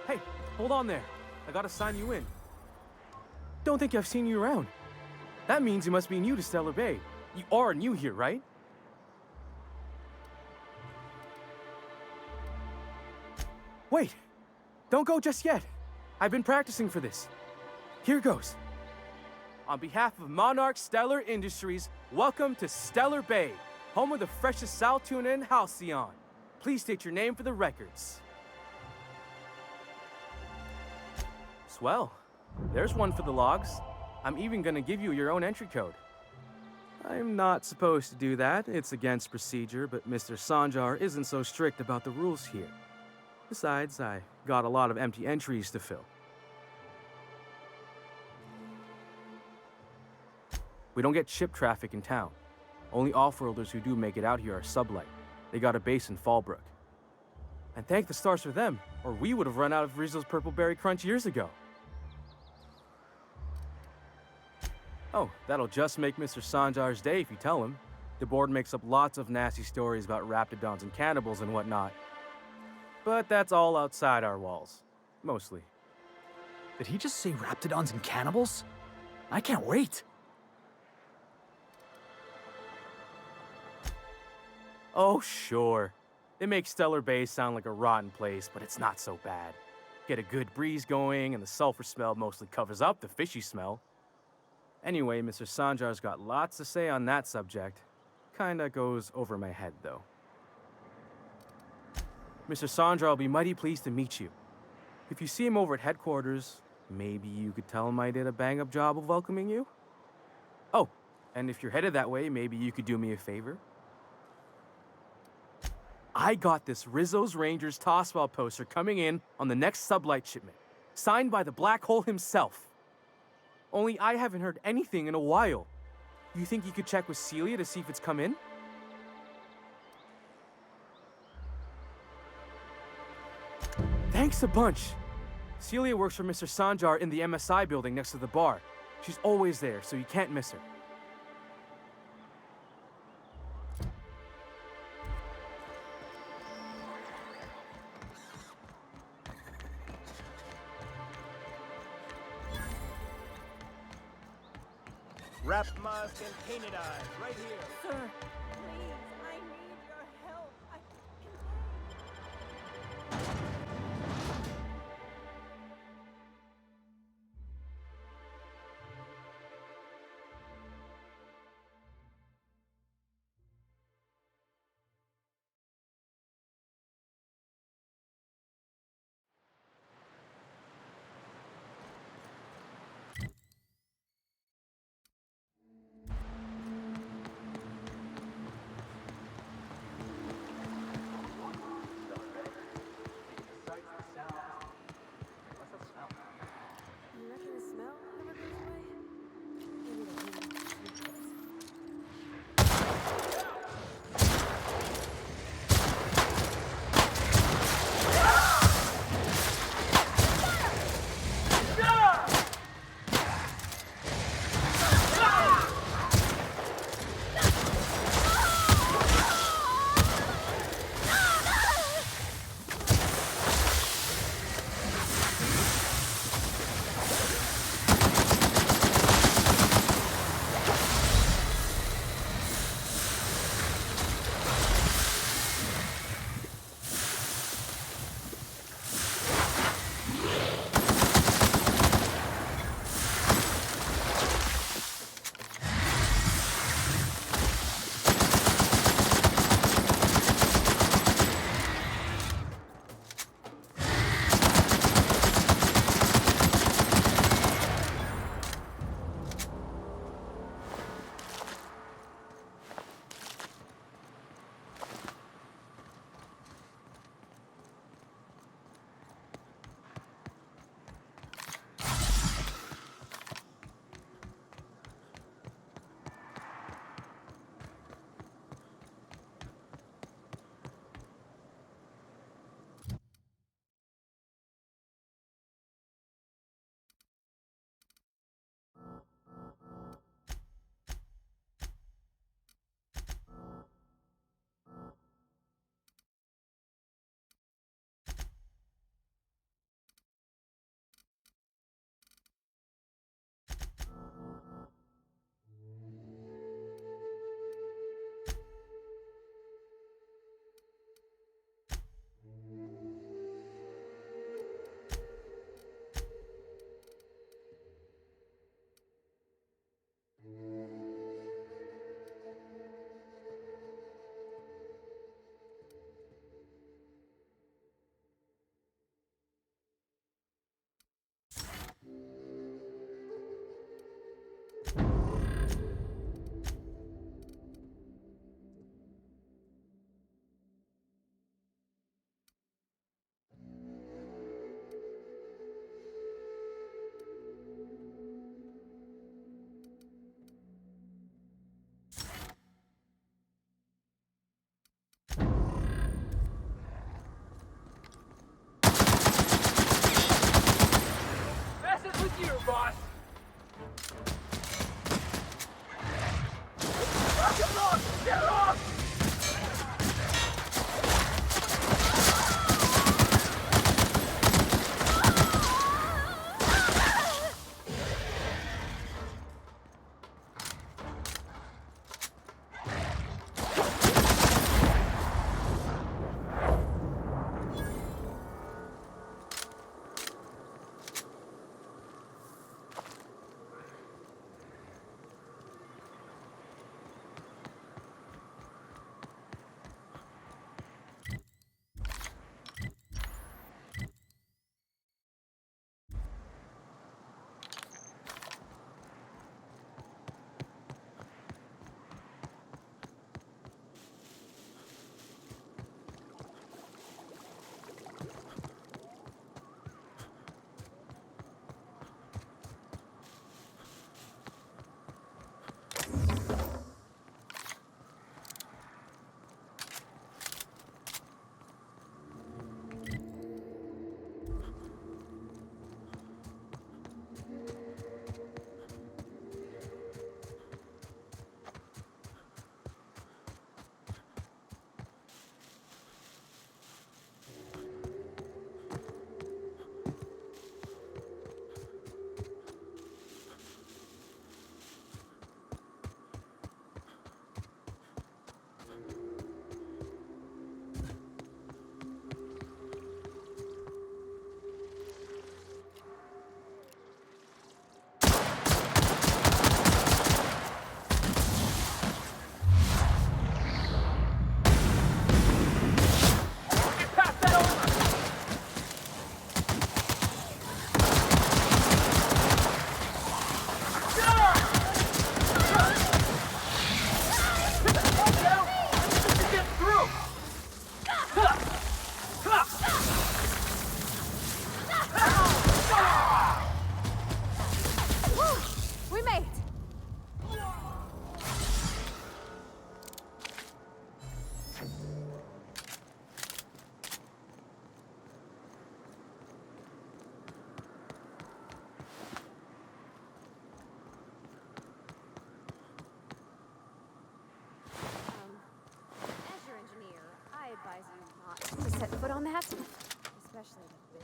Hey, hold on there. I gotta sign you in. Don't think I've seen you around. That means you must be new to Stellar Bay. You are new here, right? Wait, don't go just yet. I've been practicing for this. Here goes. On behalf of Monarch Stellar Industries, welcome to Stellar Bay, home of the freshest sal tuna and halcyon. Please state your name for the records. Swell. There's one for the logs. I'm even gonna give you your own entry code. I'm not supposed to do that. It's against procedure, but Mr. Sanjar isn't so strict about the rules here. Besides, I got a lot of empty entries to fill. We don't get ship traffic in town. Only off-worlders who do make it out here are sublight. They got a base in Fallbrook. And thank the stars for them, or we would have run out of Rizzo's Purple Berry Crunch years ago. Oh, that'll just make Mr. Sanjar's day if you tell him. The board makes up lots of nasty stories about raptidons and cannibals and whatnot. But that's all outside our walls. Mostly. Did he just say raptidons and cannibals? I can't wait. Oh, sure. They make Stellar Bay sound like a rotten place, but it's not so bad. Get a good breeze going, and the sulfur smell mostly covers up the fishy smell. Anyway, Mr. Sanjar's got lots to say on that subject. Kinda goes over my head, though. Mr. Sanjar will be mighty pleased to meet you. If you see him over at headquarters, maybe you could tell him I did a bang-up job of welcoming you? Oh, and if you're headed that way, maybe you could do me a favor? I got this Rizzo's Rangers tossball poster coming in on the next sublight shipment, signed by the Black Hole himself. Only I haven't heard anything in a while. You think you could check with Celia to see if it's come in? Thanks a bunch. Celia works for Mr. Sanjar in the MSI building next to the bar. She's always there, so you can't miss her. Wrap mask and painted eyes, right here. Sir, please, I need your help. To set foot on that, especially with big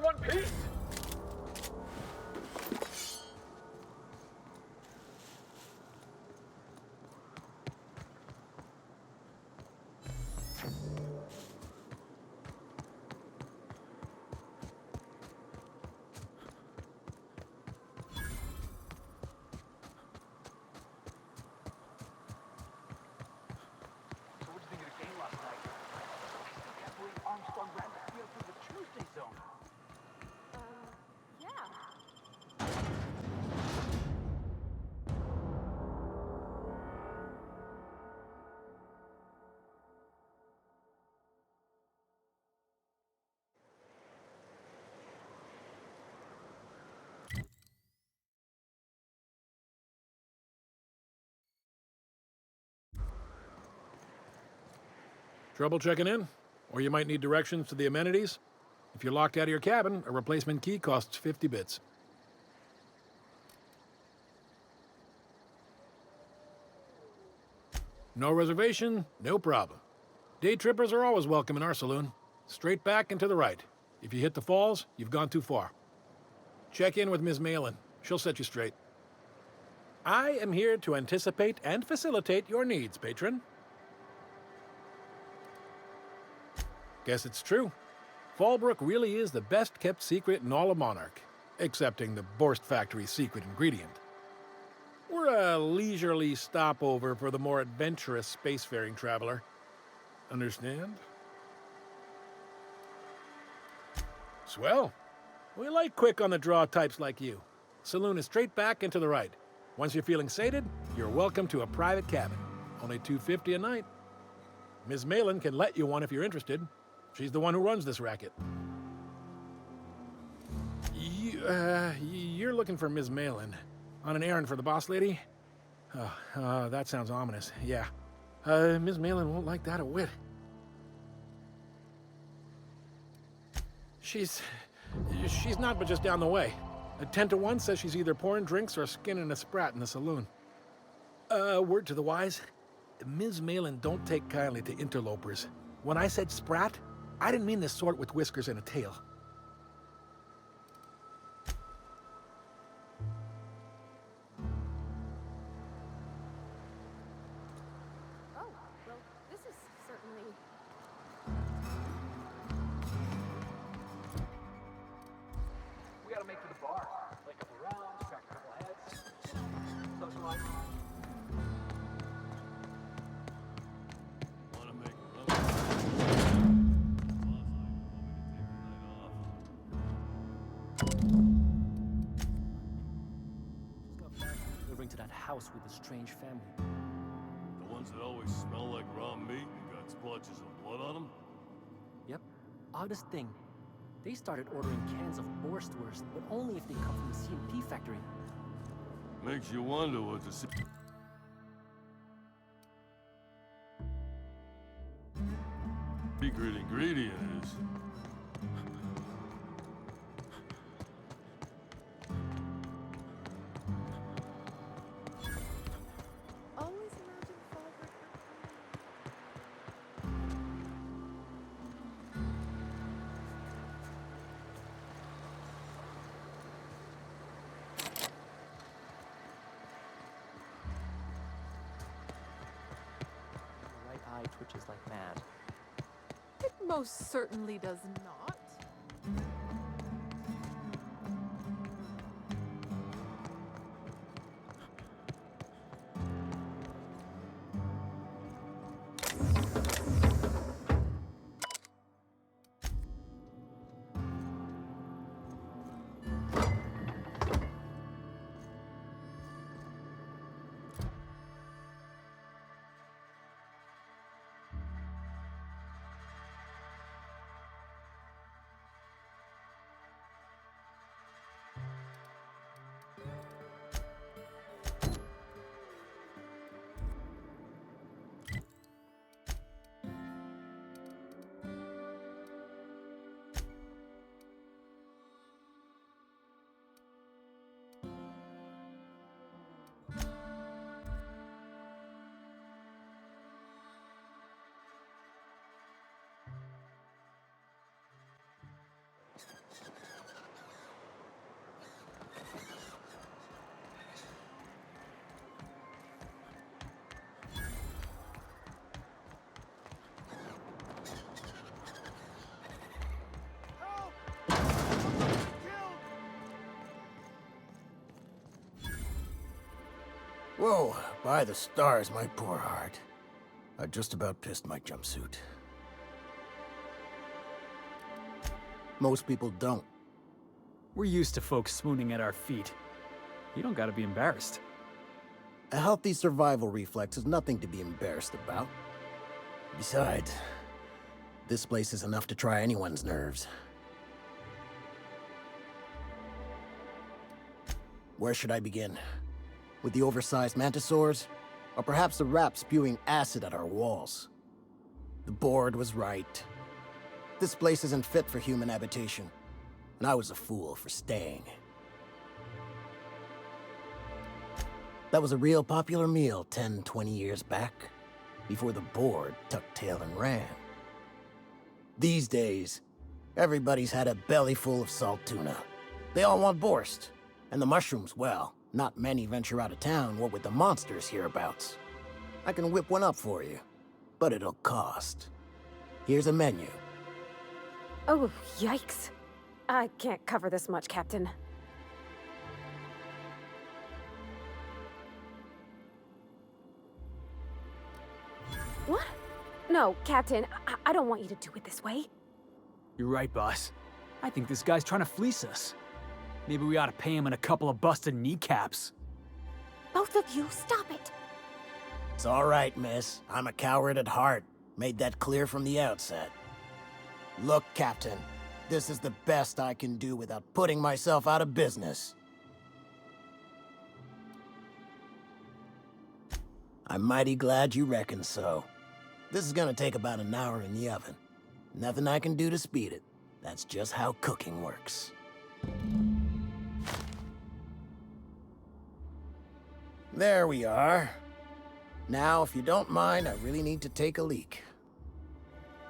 ones. Trouble checking in? Or you might need directions to the amenities? If you're locked out of your cabin, a replacement key costs 50 bits. No reservation? No problem. Day trippers are always welcome in our saloon. Straight back and to the right. If you hit the falls, you've gone too far. Check in with Ms. Malin. She'll set you straight. I am here to anticipate and facilitate your needs, patron. Guess it's true. Fallbrook really is the best-kept secret in all of Monarch. Excepting the Borst Factory's secret ingredient. We're a leisurely stopover for the more adventurous spacefaring traveler. Understand? Swell. We like quick on the draw types like you. Saloon is straight back and to the right. Once you're feeling sated, you're welcome to a private cabin. Only $250 a night. Ms. Malin can let you one if you're interested. She's the one who runs this racket. You're looking for Ms. Malin. On an errand for the boss lady? That sounds ominous. Yeah. Ms. Malin won't like that a whit. She's not but just down the way. A 10 to 1 says she's either pouring drinks or skinning a sprat in the saloon. Word to the wise, Ms. Malin don't take kindly to interlopers. When I said sprat, I didn't mean the sort with whiskers and a tail. Oh, well, this is certainly... We gotta make for the bar. Play a couple rounds, crack a couple heads, socialize. Wanna make love? Delivering to that house with the strange family. The ones that always smell like raw meat and got splotches of blood on them? Yep. Oddest thing. They started ordering cans of Borstwurst, but only if they come from the CMP factory. Makes you wonder what the secret ingredient is. Always imagine forward. Your right eye twitches like mad. It most certainly does not. Whoa, by the stars, my poor heart. I just about pissed my jumpsuit. Most people don't. We're used to folks swooning at our feet. You don't gotta be embarrassed. A healthy survival reflex is nothing to be embarrassed about. Besides, this place is enough to try anyone's nerves. Where should I begin? With the oversized mantisaurs? Or perhaps the rap spewing acid at our walls? The board was right. This place isn't fit for human habitation, and I was a fool for staying. That was a real popular meal 10, 20 years back, before the board tucked tail and ran. These days, everybody's had a belly full of salt tuna. They all want borscht, and the mushrooms, well, not many venture out of town, what with the monsters hereabouts. I can whip one up for you, but it'll cost. Here's a menu. Oh, yikes. I can't cover this much, Captain. No, Captain, I don't want you to do it this way. You're right, boss. I think this guy's trying to fleece us. Maybe we ought to pay him in a couple of busted kneecaps. Both of you, stop it. It's all right, miss. I'm a coward at heart. Made that clear from the outset. Look, Captain, this is the best I can do without putting myself out of business. I'm mighty glad you reckon so. This is gonna take about an hour in the oven. Nothing I can do to speed it. That's just how cooking works. There we are. Now, if you don't mind, I really need to take a leak.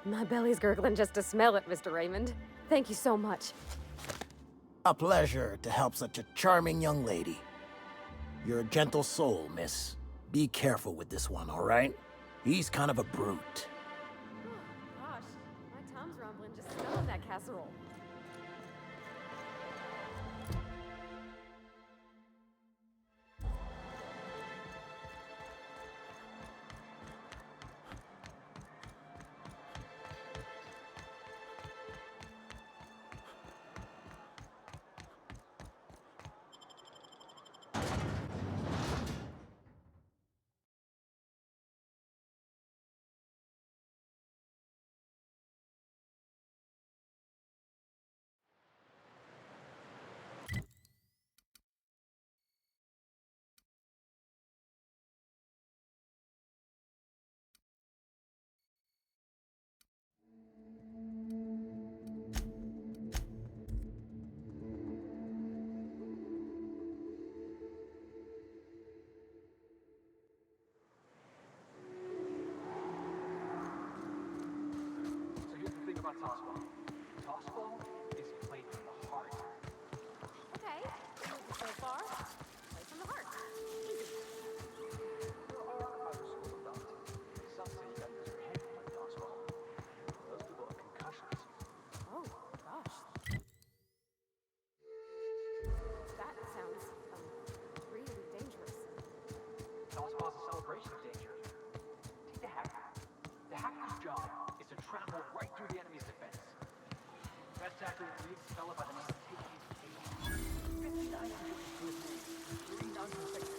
My belly's gurgling just to smell it, Mr. Raymond. Thank you so much. A pleasure to help such a charming young lady. You're a gentle soul, miss. Be careful with this one, all right? He's kind of a brute. Gosh, my tum's rumbling just smelling that casserole. So here's the thing about tossball. Tossball is played from the heart. Okay, so far, play from the heart. Easy. There are other schools of thought. Some say you gotta use your head to play tossball. Those people have concussions. Oh, gosh. That sounds, really dangerous. Tossball's a celebration of danger. Take the hacker. The hacker's job is to travel right through the enemy's defense. Best hacker in the league, a fella by the name of Cechą. 59 injuries to his name. 3 non-consecutive.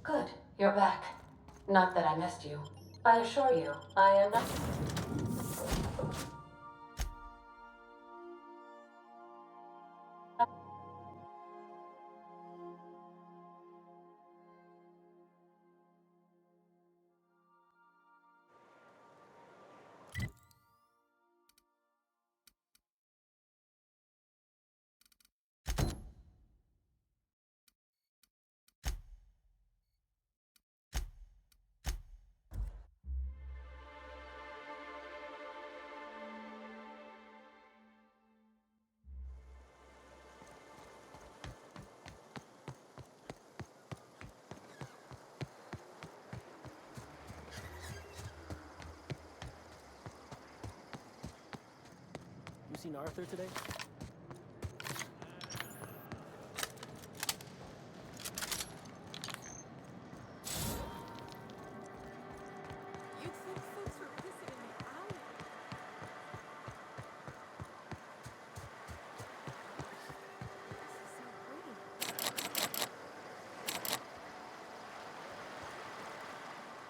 Good, you're back. Not that I missed you. I assure you, I am not. You seen Arthur today? You'd think folks were pissing in the alley.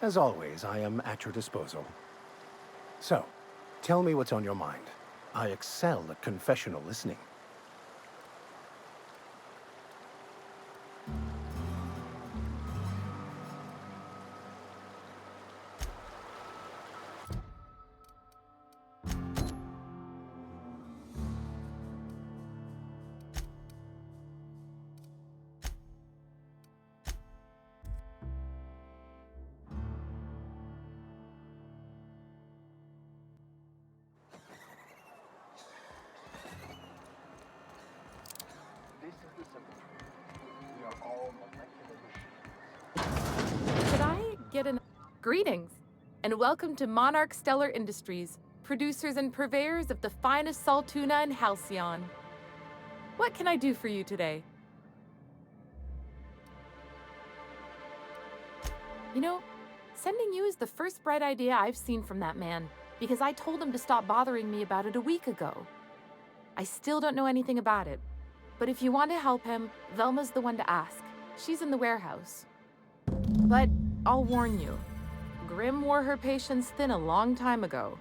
As always, I am at your disposal. So, tell me what's on your mind. I excel at confessional listening. This is the symbol. We are all molecular machines. Could I get an greetings and welcome to Monarch Stellar Industries, producers and purveyors of the finest salt tuna in Halcyon. What can I do for you today? You know, sending you is the first bright idea I've seen from that man, because I told him to stop bothering me about it a week ago. I still don't know anything about it, but if you want to help him, Velma's the one to ask. She's in the warehouse. But I'll warn you, Grim wore her patience thin a long time ago.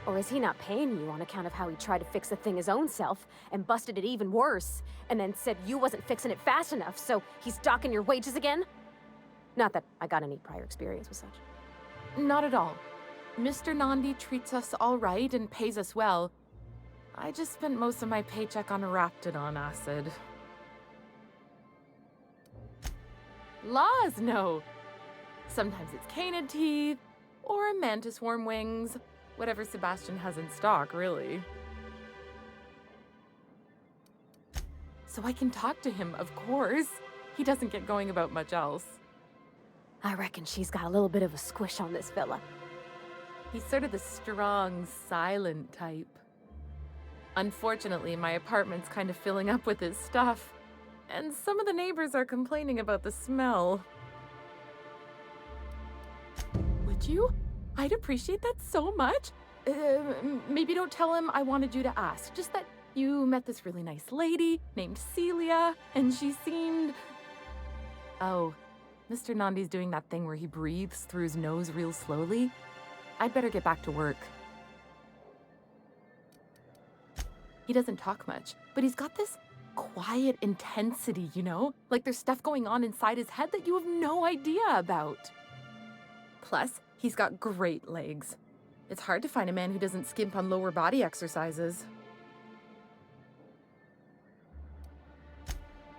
Or is he not paying you on account of how he tried to fix the thing his own self and busted it even worse, and then said you wasn't fixing it fast enough, so he's docking your wages again? Not that I got any prior experience with such. Not at all. Mr. Nandi treats us all right and pays us well. I just spent most of my paycheck on Raptidon acid. Laws, no. Sometimes it's canid teeth, or a mantis worm wings. Whatever Sebastian has in stock, really. So I can talk to him, of course. He doesn't get going about much else. I reckon she's got a little bit of a squish on this fella. He's sort of the strong, silent type. Unfortunately, my apartment's kind of filling up with his stuff, and some of the neighbors are complaining about the smell. Would you? I'd appreciate that so much. Maybe don't tell him I wanted you to ask. Just that you met this really nice lady named Celia, and she seemed... Oh, Mr. Nandi's doing that thing where he breathes through his nose real slowly. I'd better get back to work. He doesn't talk much, but he's got this quiet intensity, you know? Like there's stuff going on inside his head that you have no idea about. Plus, he's got great legs. It's hard to find a man who doesn't skimp on lower body exercises.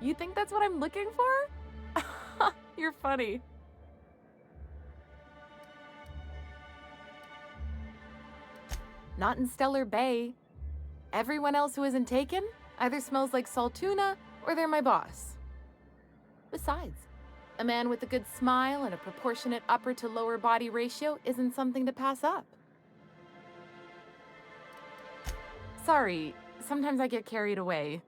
You think that's what I'm looking for? You're funny. Not in Stellar Bay. Everyone else who isn't taken either smells like salt tuna or they're my boss. Besides, a man with a good smile and a proportionate upper to lower body ratio isn't something to pass up. Sorry, sometimes I get carried away.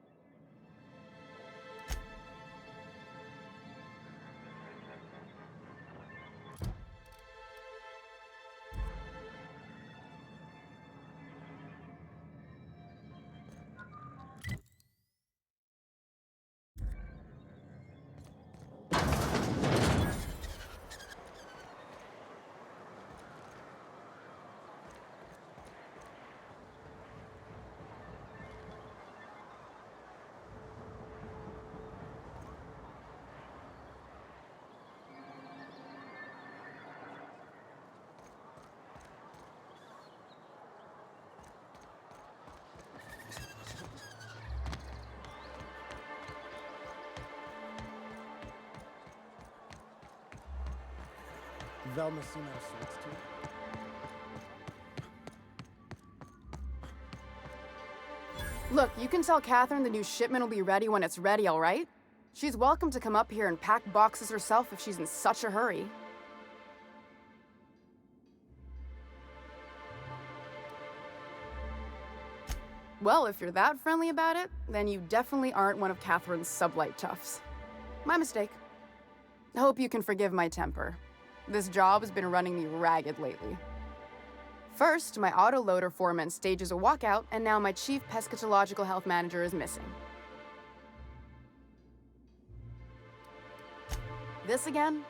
Velma seen our sorts too? Look, you can tell Catherine the new shipment will be ready when it's ready, all right? She's welcome to come up here and pack boxes herself if she's in such a hurry. Well, if you're that friendly about it, then you definitely aren't one of Catherine's sublight toughs. My mistake. Hope you can forgive my temper. This job has been running me ragged lately. First, my autoloader foreman stages a walkout, and now my chief pescatological health manager is missing. This again?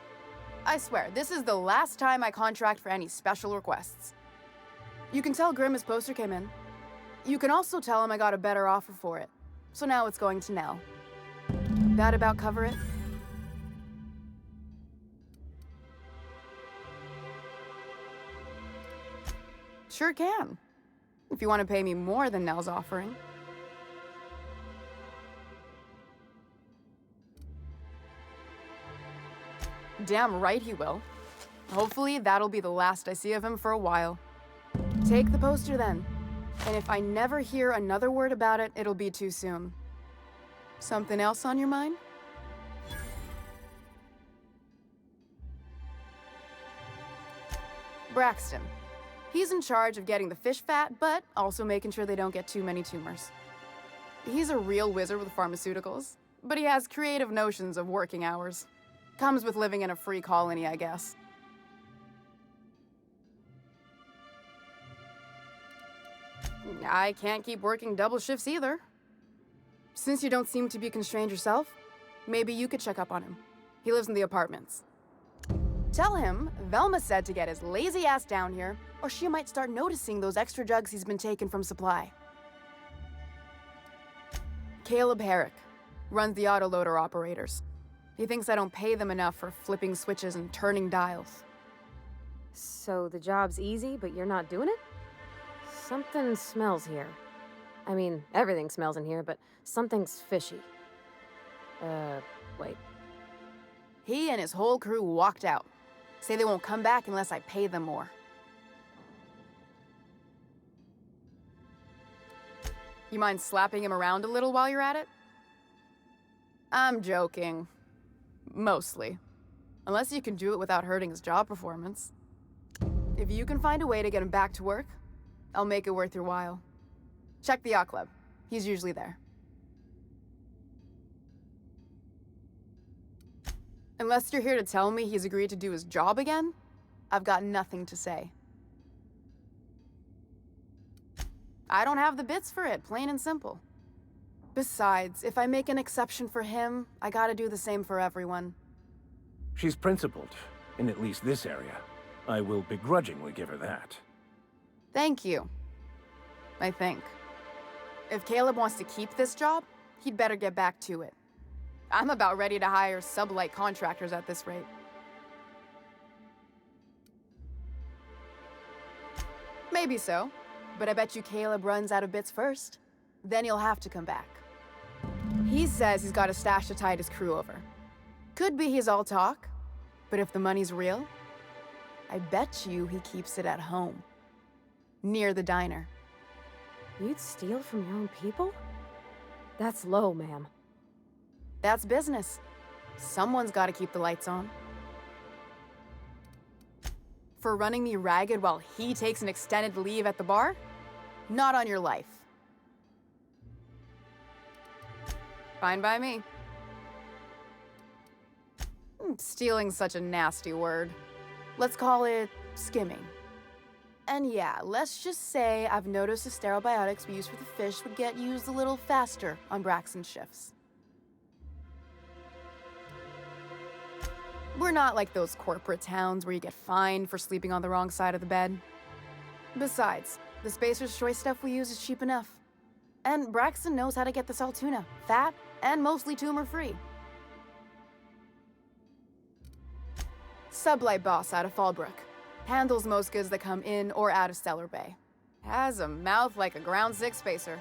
I swear, this is the last time I contract for any special requests. You can tell Grimm his poster came in. You can also tell him I got a better offer for it. So now it's going to Nell. That about cover it? Sure can. If you want to pay me more than Nell's offering. Damn right he will. Hopefully that'll be the last I see of him for a while. Take the poster then. And if I never hear another word about it, it'll be too soon. Something else on your mind? Braxton. He's in charge of getting the fish fat, but also making sure they don't get too many tumors. He's a real wizard with pharmaceuticals, but he has creative notions of working hours. Comes with living in a free colony, I guess. I can't keep working double shifts either. Since you don't seem to be constrained yourself, maybe you could check up on him. He lives in the apartments. Tell him Velma said to get his lazy ass down here, or she might start noticing those extra jugs he's been taking from supply. Caleb Herrick runs the autoloader operators. He thinks I don't pay them enough for flipping switches and turning dials. So the job's easy, but you're not doing it? Something smells here. I mean, everything smells in here, but something's fishy. Wait. He and his whole crew walked out. Say they won't come back unless I pay them more. You mind slapping him around a little while you're at it? I'm joking. Mostly. Unless you can do it without hurting his job performance. If you can find a way to get him back to work, I'll make it worth your while. Check the yacht club. He's usually there. Unless you're here to tell me he's agreed to do his job again, I've got nothing to say. I don't have the bits for it, plain and simple. Besides, if I make an exception for him, I gotta do the same for everyone. She's principled, in at least this area. I will begrudgingly give her that. Thank you. I think. If Caleb wants to keep this job, he'd better get back to it. I'm about ready to hire sublight contractors at this rate. Maybe so, but I bet you Caleb runs out of bits first. Then he'll have to come back. He says he's got a stash to tide his crew over. Could be he's all talk, but if the money's real, I bet you he keeps it at home. Near the diner. You'd steal from your own people? That's low, ma'am. That's business. Someone's got to keep the lights on. For running me ragged while he takes an extended leave at the bar? Not on your life. Fine by me. Stealing's such a nasty word. Let's call it skimming. And yeah, let's just say I've noticed the sterile biotics we use for the fish would get used a little faster on Braxton's shifts. We're not like those corporate towns where you get fined for sleeping on the wrong side of the bed. Besides, the Spacer's Choice stuff we use is cheap enough. And Braxton knows how to get the salt tuna, fat and mostly tumor-free. Sublight boss out of Fallbrook. Handles most goods that come in or out of Stellar Bay. Has a mouth like a Ground 6 spacer.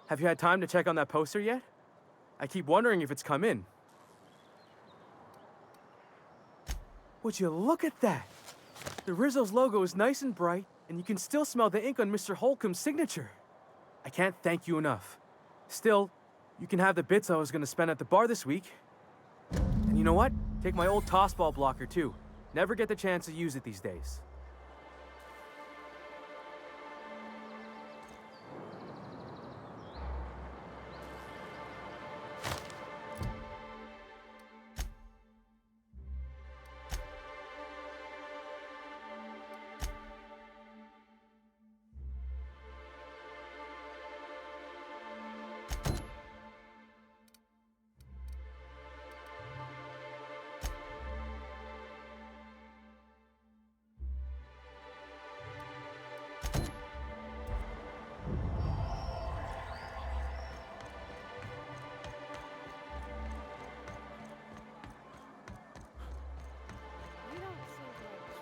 Have you had time to check on that poster yet? I keep wondering if it's come in. Would you look at that? The Rizzo's logo is nice and bright, and you can still smell the ink on Mr. Holcomb's signature. I can't thank you enough. Still, you can have the bits I was gonna spend at the bar this week. And you know what? Take my old tossball blocker too. Never get the chance to use it these days.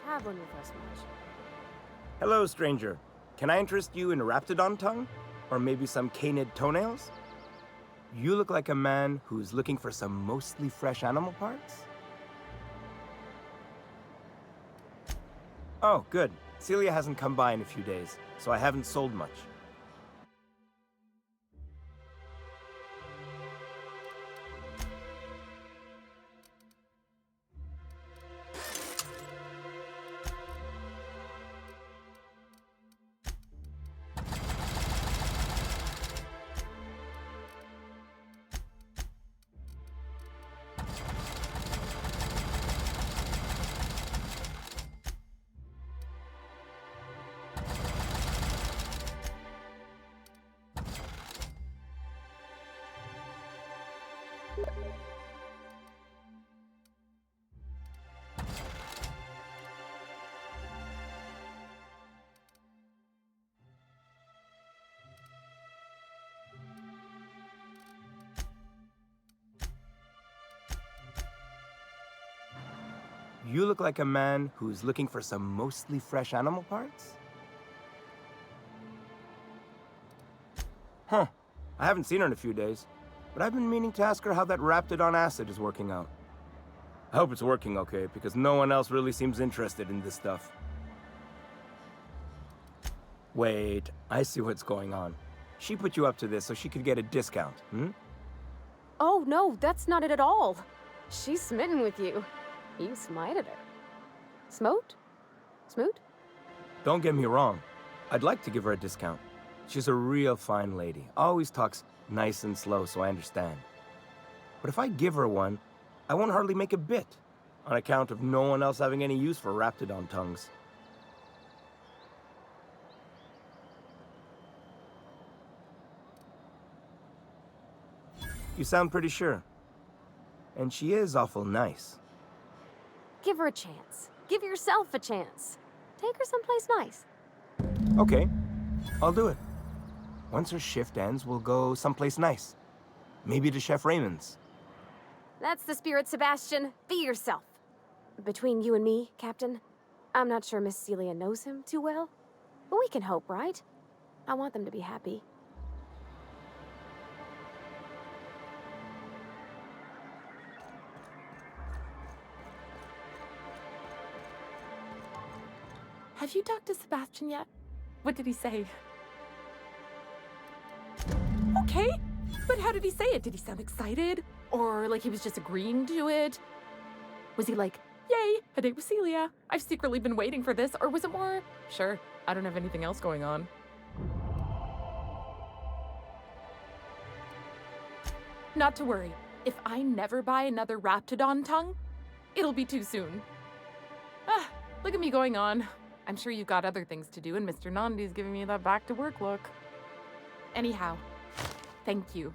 Traveling with us much. Hello, stranger. Can I interest you in a raptidon tongue? Or maybe some canid toenails? You look like a man who's looking for some mostly fresh animal parts? Oh, good. Celia hasn't come by in a few days, so I haven't sold much. You look like a man who's looking for some mostly fresh animal parts? Huh. I haven't seen her in a few days, but I've been meaning to ask her how that raptidon acid is working out. I hope it's working okay, because no one else really seems interested in this stuff. Wait, I see what's going on. She put you up to this so she could get a discount, hmm? Oh, no, that's not it at all. She's smitten with you. You smited her. Smote? Smoot? Don't get me wrong. I'd like to give her a discount. She's a real fine lady. Always talks nice and slow, so I understand. But if I give her one, I won't hardly make a bit, on account of no one else having any use for raptidon tongues. You sound pretty sure. And she is awful nice. Give her a chance. Give yourself a chance. Take her someplace nice. Okay, I'll do it. Once her shift ends, we'll go someplace nice. Maybe to Chef Raymond's. That's the spirit, Sebastian. Be yourself. Between you and me, Captain, I'm not sure Miss Celia knows him too well, but we can hope, right? I want them to be happy. Have you talked to Sebastian yet? What did he say? Okay, but how did he say it? Did he sound excited? Or like he was just agreeing to it? Was he like, yay, a date with Celia. I've secretly been waiting for this. Or was it more, sure, I don't have anything else going on. Not to worry. If I never buy another Raptidon tongue, it'll be too soon. Ah, look at me going on. I'm sure you've got other things to do, and Mr. Nandi's giving me that back-to-work look. Anyhow, thank you.